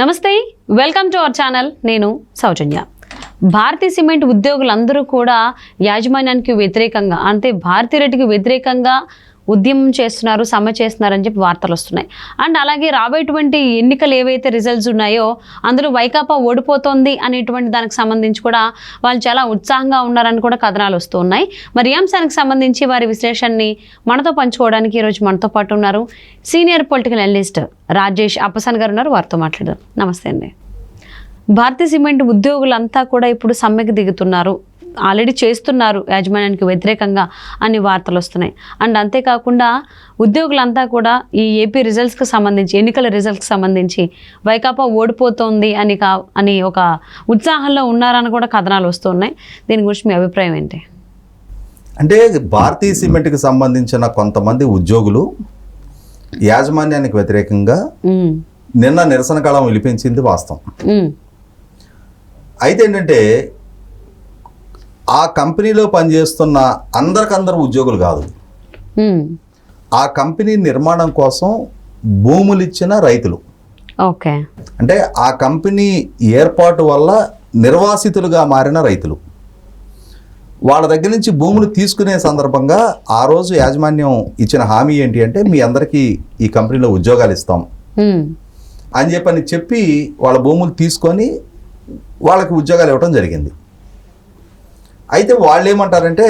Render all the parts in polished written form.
నమస్తే, welcome to our channel. నేను సౌజన్య. Bharati cement ఉద్యోగులందరూ కూడా యాజమాన్యానికి వ్యతిరేకంగా అంటే భారతీ రెడ్డికి వ్యతిరేకంగా ఉద్యమం చేస్తున్నారు, సమ్మె చేస్తున్నారని చెప్పి వార్తలు వస్తున్నాయి. అండ్ అలాగే రాబోయేటువంటి ఎన్నికలు ఏవైతే రిజల్ట్స్ ఉన్నాయో అందులో వైకాపా ఓడిపోతుంది అనేటువంటి దానికి సంబంధించి కూడా వాళ్ళు చాలా ఉత్సాహంగా ఉన్నారని కూడా కథనాలు వస్తూ ఉన్నాయి. మరి ఈ అంశానికి సంబంధించి వారి విశ్లేషణని మనతో పంచుకోవడానికి ఈరోజు మనతో పాటు ఉన్నారు సీనియర్ పొలిటికల్ అనలిస్ట్ రాజేష్ అప్పసాన్ గారు ఉన్నారు. వారితో మాట్లాడారు. నమస్తే అండి. భారతీ సిమెంట్ ఉద్యోగులంతా కూడా ఇప్పుడు సమ్మెకి దిగుతున్నారు, ఆల్రెడీ చేస్తున్నారు యాజమాన్యానికి వ్యతిరేకంగా అని వార్తలు వస్తున్నాయి. అండ్ అంతేకాకుండా ఉద్యోగులంతా కూడా ఈ ఏపీ రిజల్ట్స్కి సంబంధించి ఎన్నికల రిజల్ట్స్కి సంబంధించి వైకాపా ఓడిపోతుంది అని ఒక ఉత్సాహంలో ఉన్నారని కూడా కథనాలు వస్తున్నాయి. దీని గురించి మీ అభిప్రాయం ఏంటి? అంటే భారతీ సిమెంట్కి సంబంధించిన కొంతమంది ఉద్యోగులు యాజమాన్యానికి వ్యతిరేకంగా నిన్న నిరసన కాలం విలిపించింది వాస్తవం. అయితే ఏంటంటే ఆ కంపెనీలో పనిచేస్తున్న అందరికందరు ఉద్యోగులు కాదు, ఆ కంపెనీ నిర్మాణం కోసం భూములు ఇచ్చిన రైతులు. ఓకే. అంటే ఆ కంపెనీ ఏర్పాటు వల్ల నిర్వాసితులుగా మారిన రైతులు వాళ్ళ దగ్గర నుంచి భూములు తీసుకునే సందర్భంగా ఆ రోజు యాజమాన్యం ఇచ్చిన హామీ ఏంటి అంటే మీ అందరికీ ఈ కంపెనీలో ఉద్యోగాలు ఇస్తాం అని చెప్పి వాళ్ళ భూములు తీసుకొని వాళ్ళకి ఉద్యోగాలు ఇవ్వడం జరిగింది. అయితే వాళ్ళు ఏమంటారంటే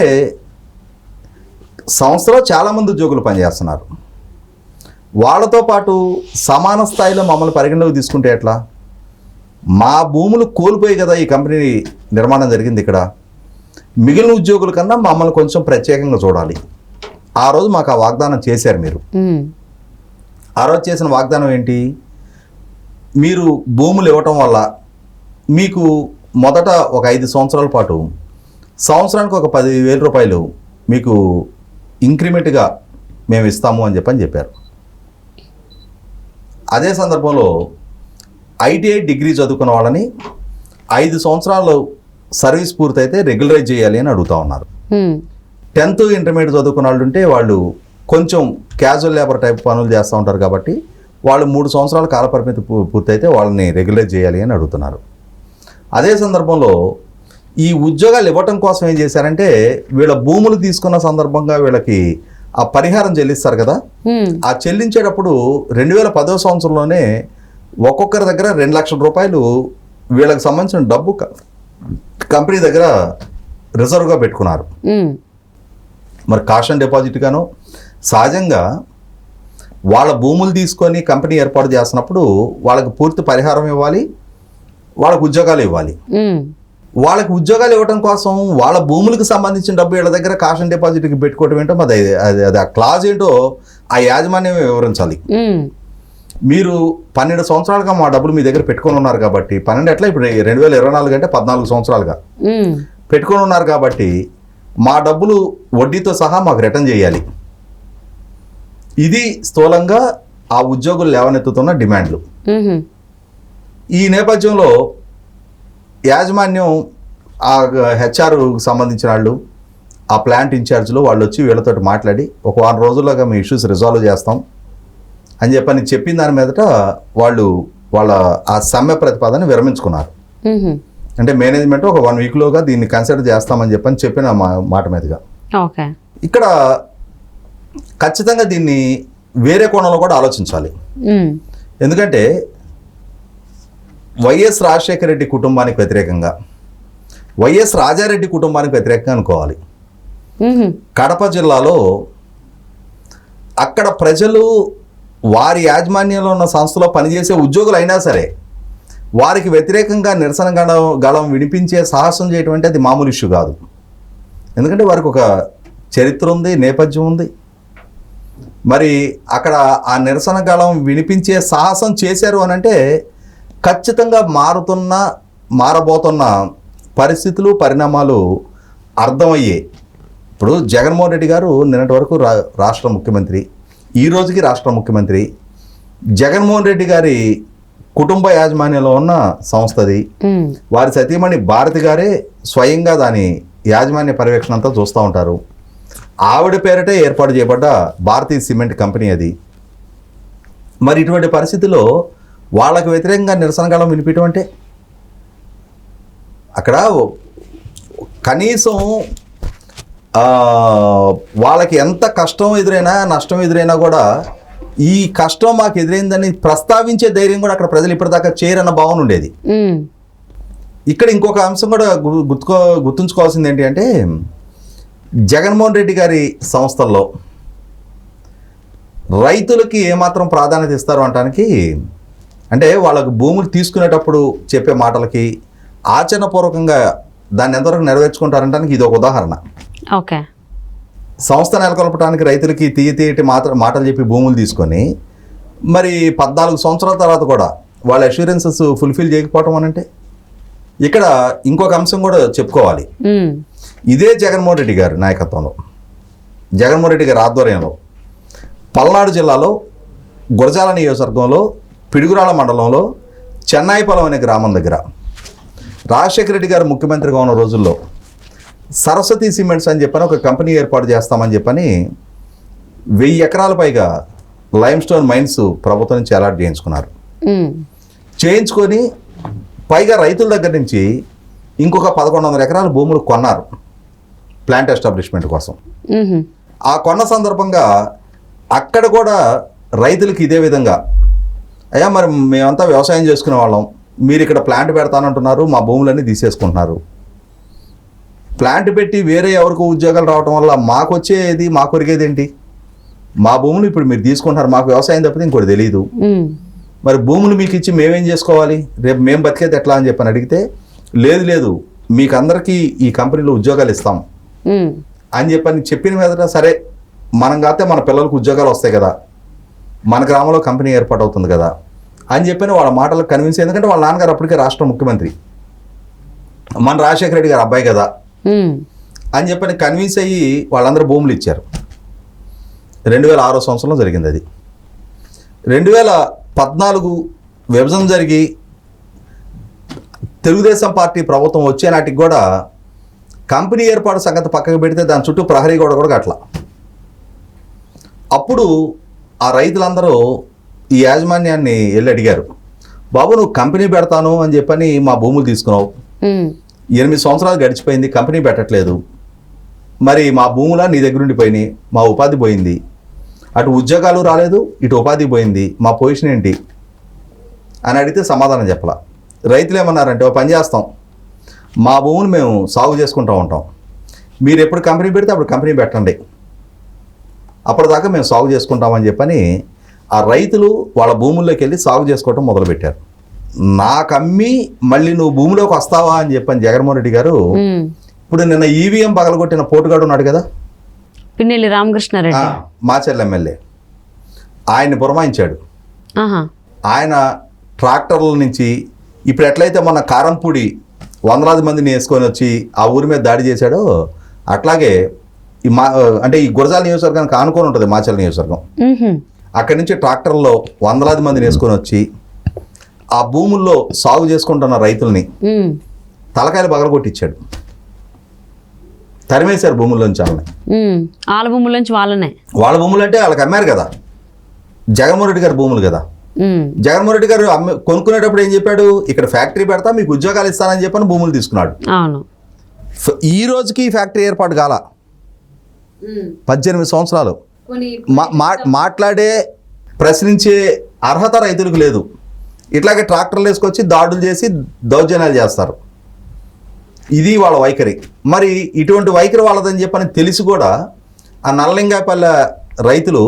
సంస్థలో చాలామంది ఉద్యోగులు పనిచేస్తున్నారు, వాళ్ళతో పాటు సమాన స్థాయిలో మమ్మల్ని పరిగణలోకి తీసుకుంటే ఎట్లా? మా భూములు కోల్పోయి కదా ఈ కంపెనీ నిర్మాణం జరిగింది, ఇక్కడ మిగిలిన ఉద్యోగుల కన్నా మమ్మల్ని కొంచెం ప్రత్యేకంగా చూడాలి. ఆ రోజు మాకు ఆ వాగ్దానం చేశారు మీరు. ఆ రోజు చేసిన వాగ్దానం ఏంటి? మీరు భూములు ఇవ్వటం వల్ల మీకు మొదట ఒక 5 సంవత్సరాల పాటు సంవత్సరానికి ఒక 10,000 రూపాయలు మీకు ఇంక్రిమెంట్గా మేము ఇస్తాము అని చెప్పారు. అదే సందర్భంలో ITI డిగ్రీ చదువుకున్న వాళ్ళని 5 సంవత్సరాలు సర్వీస్ పూర్తయితే రెగ్యులరైజ్ చేయాలి అని అడుగుతూ ఉన్నారు. 10th ఇంటర్మీడియట్ చదువుకున్న వాళ్ళు ఉంటే వాళ్ళు కొంచెం క్యాజువల్ లేబర్ టైప్ పనులు చేస్తూ ఉంటారు కాబట్టి వాళ్ళు 3 సంవత్సరాల కాలపరిమితి పూర్తయితే వాళ్ళని రెగ్యులరైజ్ చేయాలి అని అడుగుతున్నారు. అదే సందర్భంలో ఈ ఉద్యోగాలు ఇవ్వటం కోసం ఏం చేశారంటే వీళ్ళ భూములు తీసుకున్న సందర్భంగా వీళ్ళకి ఆ పరిహారం చెల్లిస్తారు కదా, ఆ చెల్లించేటప్పుడు 2010వ సంవత్సరంలోనే ఒక్కొక్కరి దగ్గర 2 లక్షల రూపాయలు వీళ్ళకి సంబంధించిన డబ్బు కంపెనీ దగ్గర రిజర్వ్గా పెట్టుకున్నారు. మరి కాషన్ డిపాజిట్ గాను సహజంగా వాళ్ళ భూములు తీసుకొని కంపెనీ ఏర్పాటు చేస్తున్నప్పుడు వాళ్ళకి పూర్తి పరిహారం ఇవ్వాలి, వాళ్ళకు ఉద్యోగాలు ఇవ్వాలి. వాళ్ళకి ఉద్యోగాలు ఇవ్వడం కోసం వాళ్ళ భూములకు సంబంధించిన డబ్బు వీళ్ళ దగ్గర కాషన్ డిపాజిట్కి పెట్టుకోవటం ఏంటో అది ఆ క్లాజ్ ఏంటో ఆ యాజమాన్యమే వివరించాలి. మీరు 12 సంవత్సరాలుగా మా డబ్బులు మీ దగ్గర పెట్టుకొని ఉన్నారు కాబట్టి 12 ఎట్లా ఇప్పుడు 2024 అంటే 14 సంవత్సరాలుగా పెట్టుకొని ఉన్నారు కాబట్టి మా డబ్బులు వడ్డీతో సహా మాకు రిటర్న్ చేయాలి. ఇది స్థూలంగా ఆ ఉద్యోగులు లేవనెత్తుతున్న డిమాండ్లు. ఈ నేపథ్యంలో యాజమాన్యం ఆ HR సంబంధించిన వాళ్ళు ఆ ప్లాంట్ ఇన్ఛార్జ్లో వాళ్ళు వచ్చి వీళ్ళతో మాట్లాడి ఒక 1 రోజుల్లోగా మీ ఇష్యూస్ రిజాల్వ్ చేస్తాం అని చెప్పిన దాని మీదట వాళ్ళు వాళ్ళ ఆ సమ్మె ప్రతిపాదన విరమించుకున్నారు. అంటే మేనేజ్మెంట్ ఒక 1 వీక్లోగా దీన్ని కన్సిడర్ చేస్తామని చెప్పిన మాట మీదుగా ఇక్కడ ఖచ్చితంగా దీన్ని వేరే కోణంలో కూడా ఆలోచించాలి. ఎందుకంటే వైఎస్ రాజశేఖర రెడ్డి కుటుంబానికి వ్యతిరేకంగా వైఎస్ రాజారెడ్డి కుటుంబానికి వ్యతిరేకంగా అనుకోవాలి. కడప జిల్లాలో అక్కడ ప్రజలు వారి యాజమాన్యంలో ఉన్న సంస్థలో పనిచేసే ఉద్యోగులు అయినా సరే వారికి వ్యతిరేకంగా నిరసన గళం వినిపించే సాహసం చేయటం అంటే అది మామూలు ఇష్యూ కాదు. ఎందుకంటే వారికి ఒక చరిత్ర ఉంది, నేపథ్యం ఉంది. మరి అక్కడ ఆ నిరసన గళం వినిపించే సాహసం చేశారు అని అంటే ఖచ్చితంగా మారబోతున్న పరిస్థితులు, పరిణామాలు అర్థమయ్యే. ఇప్పుడు జగన్మోహన్ రెడ్డి గారు నిన్నటి వరకు రాష్ట్ర ముఖ్యమంత్రి, ఈ రోజుకి రాష్ట్ర ముఖ్యమంత్రి. జగన్మోహన్ రెడ్డి గారి కుటుంబ యాజమాన్యంలో ఉన్న సంస్థది. వారి సతీమణి భారతి గారే స్వయంగా దాని యాజమాన్య పర్యవేక్షణ అంతా చూస్తూ ఉంటారు. ఆవిడ పేరటే ఏర్పాటు చేయబడ్డ భారతీ సిమెంట్ కంపెనీ అది. మరి ఇటువంటి పరిస్థితిలో వాళ్ళకు వ్యతిరేకంగా నిరసన గళం వినిపించడం అంటే అక్కడ కనీసం వాళ్ళకి ఎంత కష్టం ఎదురైనా నష్టం ఎదురైనా కూడా ఈ కష్టం మాకు ఎదురైందని ప్రస్తావించే ధైర్యం కూడా అక్కడ ప్రజలు ఇప్పటిదాకా చేయరన్న భావన ఉండేది. ఇక్కడ ఇంకొక అంశం కూడా గుర్తుంచుకోవాల్సింది ఏంటి అంటే జగన్మోహన్ రెడ్డి గారి సంస్థల్లో రైతులకి ఏమాత్రం ప్రాధాన్యత ఇస్తారు అనడానికి అంటే వాళ్ళకు భూములు తీసుకునేటప్పుడు చెప్పే మాటలకి ఆచరణపూర్వకంగా దాన్ని ఎంతవరకు నెరవేర్చుకుంటారంటానికి ఇది ఒక ఉదాహరణ. ఓకే, సంస్థ నెలకొల్పడానికి రైతులకి తీయటి మాటలు చెప్పి భూములు తీసుకొని మరి 14 సంవత్సరాల తర్వాత కూడా వాళ్ళ అష్యూరెన్సెస్ ఫుల్ఫిల్ చేయకపోవటం అనంటే ఇక్కడ ఇంకొక అంశం కూడా చెప్పుకోవాలి. ఇదే జగన్మోహన్ రెడ్డి గారి నాయకత్వంలో జగన్మోహన్ రెడ్డి గారి ఆధ్వర్యంలో పల్నాడు జిల్లాలో గురజాల నియోజకవర్గంలో పిడుగురాళ్ళ మండలంలో చెన్నాయిపాలెం అనే గ్రామం దగ్గర రాజశేఖర రెడ్డి గారు ముఖ్యమంత్రిగా ఉన్న రోజుల్లో సరస్వతి సిమెంట్స్ అని చెప్పని ఒక కంపెనీ ఏర్పాటు చేస్తామని చెప్పని 1000 ఎకరాల పైగా లైమ్ స్టోన్ మైన్స్ ప్రభుత్వం నుంచి అలాట్ చేయించుకున్నారు. చేయించుకొని పైగా రైతుల దగ్గర నుంచి ఇంకొక 1100 ఎకరాల భూములు కొన్నారు ప్లాంట్ ఎస్టాబ్లిష్మెంట్ కోసం. ఆ కొన్న సందర్భంగా అక్కడ కూడా రైతులకి ఇదే విధంగా అయ్యా మరి మేమంతా వ్యవసాయం చేసుకునే వాళ్ళం, మీరు ఇక్కడ ప్లాంట్ పెడతానంటున్నారు, మా భూములన్నీ తీసేసుకుంటున్నారు. ప్లాంట్ పెట్టి వేరే ఎవరికి ఉద్యోగాలు రావడం వల్ల మాకు వచ్చేది మాకు ఒరిగేది ఏంటి? మా భూములు ఇప్పుడు మీరు తీసుకుంటున్నారు, మాకు వ్యవసాయం తప్పితే ఇంకోటి తెలియదు. మరి భూములు మీకు ఇచ్చి మేమేం చేసుకోవాలి, రేపు మేము బతికేది ఎట్లా అని చెప్పని అడిగితే లేదు మీకు అందరికీ ఈ కంపెనీలో ఉద్యోగాలు ఇస్తాం అని చెప్పిన మీద సరే మనం కాస్తే మన పిల్లలకు ఉద్యోగాలు వస్తాయి కదా, మన గ్రామంలో కంపెనీ ఏర్పాటు అవుతుంది కదా అని చెప్పిన వాళ్ళ మాటలకు కన్విన్స్. ఎందుకంటే వాళ్ళ నాన్నగారు అప్పటికే రాష్ట్ర ముఖ్యమంత్రి, మన రాజశేఖర రెడ్డి గారు అబ్బాయి కదా అని చెప్పని కన్విన్స్ అయ్యి వాళ్ళందరూ భూములు ఇచ్చారు. 2006 సంవత్సరంలో జరిగింది అది. 2014 విభజన జరిగి తెలుగుదేశం పార్టీ ప్రభుత్వం వచ్చే నాటికి కూడా కంపెనీ ఏర్పాటు సంగతి పక్కకు పెడితే దాని చుట్టూ ప్రహరీ గోడ కూడా కట్ల. అప్పుడు ఆ రైతులందరూ ఈ యాజమాన్యాన్ని వెళ్ళి అడిగారు, బాబు నువ్వు కంపెనీ పెడతాను అని చెప్పని మా భూములు తీసుకున్నావు, 8 సంవత్సరాలు గడిచిపోయింది, కంపెనీ పెట్టట్లేదు, మరి మా భూముల నీ దగ్గర ఉండిపోయినాయి, మా ఉపాధి పోయింది, అటు ఉద్యోగాలు రాలేదు ఇటు ఉపాధి పోయింది, మా పొజిషన్ ఏంటి అని అడిగితే సమాధానం చెప్పాల. రైతులు ఏమన్నారంటే ఓ పని చేస్తాం, మా భూములు మేము సాగు చేసుకుంటూ ఉంటాం, మీరు ఎప్పుడు కంపెనీ పెడితే అప్పుడు కంపెనీ పెట్టండి, అప్పటిదాకా మేము సాగు చేసుకుంటామని చెప్పని ఆ రైతులు వాళ్ళ భూముల్లోకి వెళ్ళి సాగు చేసుకోవటం మొదలుపెట్టారు. నాకు అమ్మి మళ్ళీ నువ్వు భూమిలోకి వస్తావా అని చెప్పని జగన్మోహన్ రెడ్డి గారు ఇప్పుడు నిన్న ఈవీఎం పగలగొట్టిన పోటుగాడు ఉన్నాడు కదా పిన్నెల్లి రామకృష్ణారెడ్డి, మాచర్ల ఎమ్మెల్యే, ఆయన్ని పురమాయించాడు. ఆయన ట్రాక్టర్ల నుంచి ఇప్పుడు ఎట్లయితే మొన్న కారంపూడి వందలాది మందిని వేసుకొని వచ్చి ఆ ఊరి మీద దాడి చేశాడో అట్లాగే అంటే ఈ గురజాల నియోజకవర్గానికి ఆనుకొని ఉంటుంది మాచర్ల నియోజకవర్గం, అక్కడి నుంచి ట్రాక్టర్లో వందలాది మందిని వేసుకొని వచ్చి ఆ భూముల్లో సాగు చేసుకుంటున్న రైతుల్ని తలకాయలు పగలగొట్టించాడు, తరిమేశారు భూముల్లోంచి వాళ్ళ భూముల్లోంచి వాళ్ళ భూములు అంటే వాళ్ళకి అమ్మారు కదా, జగన్మోహన్ రెడ్డి గారి భూములు కదా. జగన్మోహన్ రెడ్డి గారు కొనుక్కునేటప్పుడు ఏం చెప్పాడు, ఇక్కడ ఫ్యాక్టరీ పెడతా మీకు ఉద్యోగాలు ఇస్తానని చెప్పని భూములు తీసుకున్నాడు. ఈ రోజుకి ఈ ఫ్యాక్టరీ ఏర్పాటు కాల, 18 సంవత్సరాలు మాట్లాడే ప్రశ్నించే అర్హత రైతులకు లేదు. ఇట్లాగే ట్రాక్టర్లు వేసుకొచ్చి దాడులు చేసి దౌర్జన్యాలు చేస్తారు, ఇది వాళ్ళ వైఖరి. మరి ఇటువంటి వైఖరి వాళ్ళదని చెప్పని తెలిసి కూడా ఆ నల్లలింగాయపల్లె రైతులు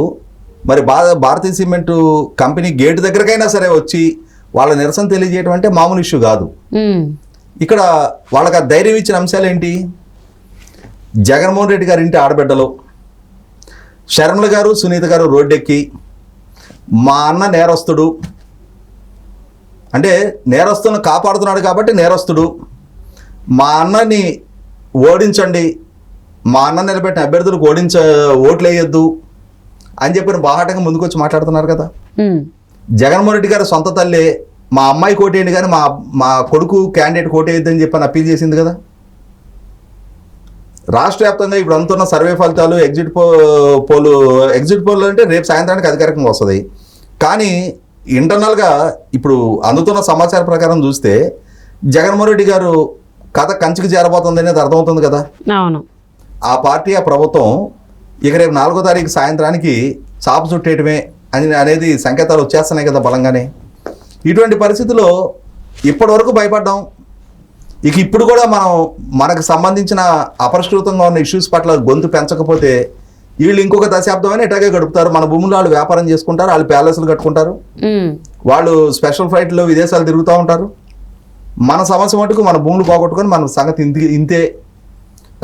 మరి భారతీయ సిమెంటు కంపెనీ గేటు దగ్గరకైనా సరే వచ్చి వాళ్ళ నిరసన తెలియజేయడం అంటే మామూలు ఇష్యూ కాదు. ఇక్కడ వాళ్ళకి ఆ ధైర్యం ఇచ్చిన అంశాలు ఏంటి, జగన్మోహన్ రెడ్డి గారి ఇంటి ఆడబిడ్డలు శర్మల గారు సునీత గారు రోడ్డెక్కి మా అన్న నేరస్తుడు అంటే నేరస్తులను కాపాడుతున్నాడు కాబట్టి నేరస్తుడు, మా అన్నని ఓడించండి, మా అన్న నిలబెట్టిన అభ్యర్థులకు ఓట్లు వేయొద్దు అని చెప్పిన బాహాటంగా ముందుకొచ్చి మాట్లాడుతున్నారు కదా. జగన్మోహన్ రెడ్డి గారు సొంత తల్లి మా అమ్మాయి కోటేయండి కానీ మా కొడుకు క్యాండిడేట్ కోటేయొద్దని చెప్పని అప్పీల్ చేసింది కదా. రాష్ట్ర వ్యాప్తంగా ఇప్పుడు అంతున్న సర్వే ఫలితాలు ఎగ్జిట్ పోల్ అంటే రేపు సాయంత్రానికి అధికారికంగా వస్తుంది. కానీ ఇంటర్నల్గా ఇప్పుడు అందుతున్న సమాచారం ప్రకారం చూస్తే జగన్మోహన్ రెడ్డి గారు కథ కంచికి చేరబోతుంది అనేది అర్థమవుతుంది కదా. అవును. ఆ పార్టీ ఆ ప్రభుత్వం ఇక రేపు 4వ తారీఖు సాయంత్రానికి చాప చుట్టేయటమే అనేది సంకేతాలు వచ్చేస్తున్నాయి కదా బలంగానే. ఇటువంటి పరిస్థితుల్లో ఇప్పటి వరకు భయపడ్డాం, ఇక ఇప్పుడు కూడా మనకు సంబంధించిన అపరిష్కృతంగా ఉన్న ఇష్యూస్ పట్ల గొంతు పెంచకపోతే వీళ్ళు ఇంకొక దశాబ్దం అని ఇట్లాగే గడుపుతారు. మన భూములు వాళ్ళు వ్యాపారం చేసుకుంటారు, వాళ్ళు ప్యాలెస్లు కట్టుకుంటారు, వాళ్ళు స్పెషల్ ఫ్లైట్లో విదేశాలు తిరుగుతూ ఉంటారు. మన సమస్య మటుకు మన భూములు పోగొట్టుకొని మన సంగతి ఇంతే.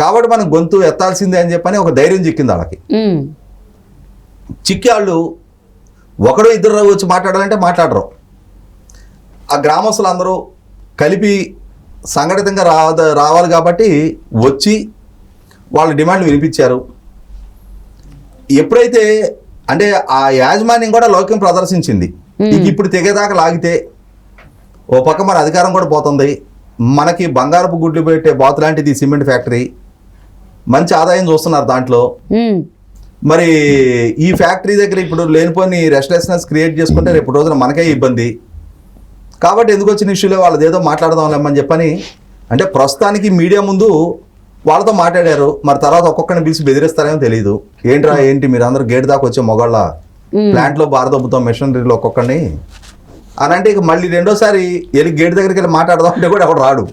కాబట్టి మనం గొంతు ఎత్తాల్సిందే అని చెప్పని ఒక ధైర్యం చిక్కింది వాళ్ళకి. చిక్కి వాళ్ళు ఒకడు ఇద్దరు వచ్చి మాట్లాడాలంటే మాట్లాడరు. ఆ గ్రామస్తులు అందరూ కలిపి సంఘటితంగా రావాలి కాబట్టి వచ్చి వాళ్ళ డిమాండ్లు వినిపించారు. ఎప్పుడైతే అంటే ఆ యాజమాన్యం కూడా లౌక్యం ప్రదర్శించింది. ఇప్పుడు తెగేదాకా లాగితే ఓ పక్క మన అధికారం కూడా పోతుంది, మనకి బంగారపు గుడ్లు పెట్టే బాతు లాంటిది సిమెంట్ ఫ్యాక్టరీ, మంచి ఆదాయం చూస్తున్నారు దాంట్లో. మరి ఈ ఫ్యాక్టరీ దగ్గర ఇప్పుడు లేనిపోని రెస్ట్లెస్నెస్ క్రియేట్ చేసుకుంటే రేపు రోజున మనకే ఇబ్బంది. కాబట్టి ఎందుకు వచ్చిన ఇష్యూలో వాళ్ళది ఏదో మాట్లాడదాంలేమని చెప్పని అంటే ప్రస్తుతానికి మీడియా ముందు వాళ్ళతో మాట్లాడారు. మరి తర్వాత ఒక్కొక్కరిని పిలిచి బెదిరిస్తారేమో తెలియదు. ఏంటి మీరు అందరూ గేట్ దాకా వచ్చే మొగాళ్ళ ప్లాంట్లో బారదొబ్బుతాం మెషినరీలో ఒక్కొక్కరిని అని అంటే ఇక మళ్ళీ రెండోసారి వెళ్ళి గేట్ దగ్గరికి వెళ్ళి మాట్లాడదాం అంటే కూడా ఎవడు రాడు.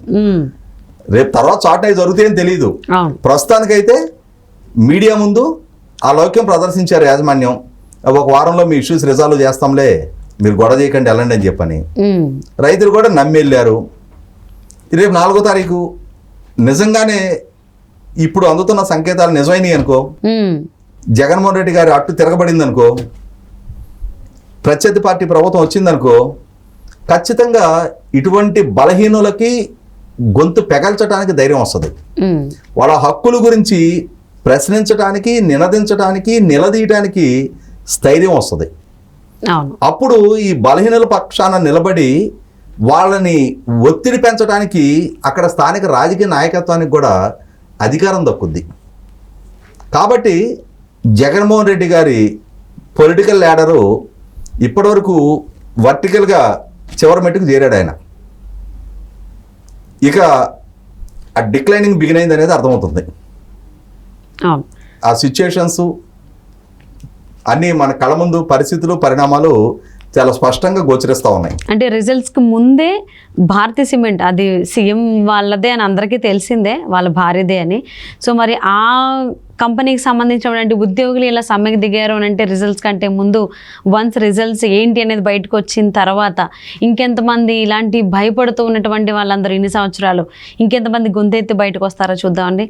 రేపు తర్వాత చాట్ అయి జరుగుతాయని తెలియదు. ప్రస్తుతానికైతే మీడియా ముందు ఆ లౌక్యం ప్రదర్శించారు యాజమాన్యం. ఒక వారంలో మీ ఇష్యూస్ రిజాల్వ్ చేస్తాంలే, మీరు గొడవ చేయకండి వెళ్ళండి అని చెప్పని. రైతులు కూడా నమ్మి వెళ్ళారు. రేపు 4వ తారీఖు నిజంగానే ఇప్పుడు అందుతున్న సంకేతాలు నిజమైనవి అనుకో, జగన్మోహన్ రెడ్డి గారి అట్టు తిరగబడింది అనుకో, ప్రత్యర్థి పార్టీ ప్రభుత్వం వచ్చిందనుకో, ఖచ్చితంగా ఇటువంటి బలహీనులకి గొంతు పెగల్చడానికి ధైర్యం వస్తుంది. వాళ్ళ హక్కుల గురించి ప్రశ్నించడానికి, నినదించడానికి, నిలదీయడానికి స్థైర్యం వస్తుంది. అప్పుడు ఈ బలహీనుల పక్షాన నిలబడి వాళ్ళని ఒత్తిడి పెంచడానికి అక్కడ స్థానిక రాజకీయ నాయకత్వానికి కూడా అధికారం దక్కుద్ది. కాబట్టి జగన్మోహన్ రెడ్డి గారి పొలిటికల్ లీడరు ఇప్పటివరకు వర్టికల్గా చివరి మెట్టుకు చేరాడు ఆయన. ఇక ఆ డిక్లైనింగ్ బిగిన్ అయింది అనేది అర్థమవుతుంది. ఆ సిచ్యుయేషన్స్ అన్నీ మన కళ్ళ ముందు పరిస్థితులు, పరిణామాలు చాలా స్పష్టంగా గోచరిస్తూ ఉన్నాయి. అంటే రిజల్ట్స్కి ముందే భారతీ సిమెంట్ అది సీఎం వాళ్ళదే అని అందరికీ తెలిసిందే, వాళ్ళ భార్యదే అని. సో మరి ఆ కంపెనీకి సంబంధించినటువంటి ఉద్యోగులు ఇలా సమ్మెకి దిగారు అని అంటే రిజల్ట్స్ కంటే ముందు వన్స్ రిజల్ట్స్ ఏంటి అనేది బయటకు వచ్చిన తర్వాత ఇంకెంతమంది ఇలాంటి భయపడుతూ ఉన్నటువంటి వాళ్ళందరూ ఇన్ని సంవత్సరాలు ఇంకెంతమంది గొంతెత్తి బయటకు వస్తారో చూద్దామండి.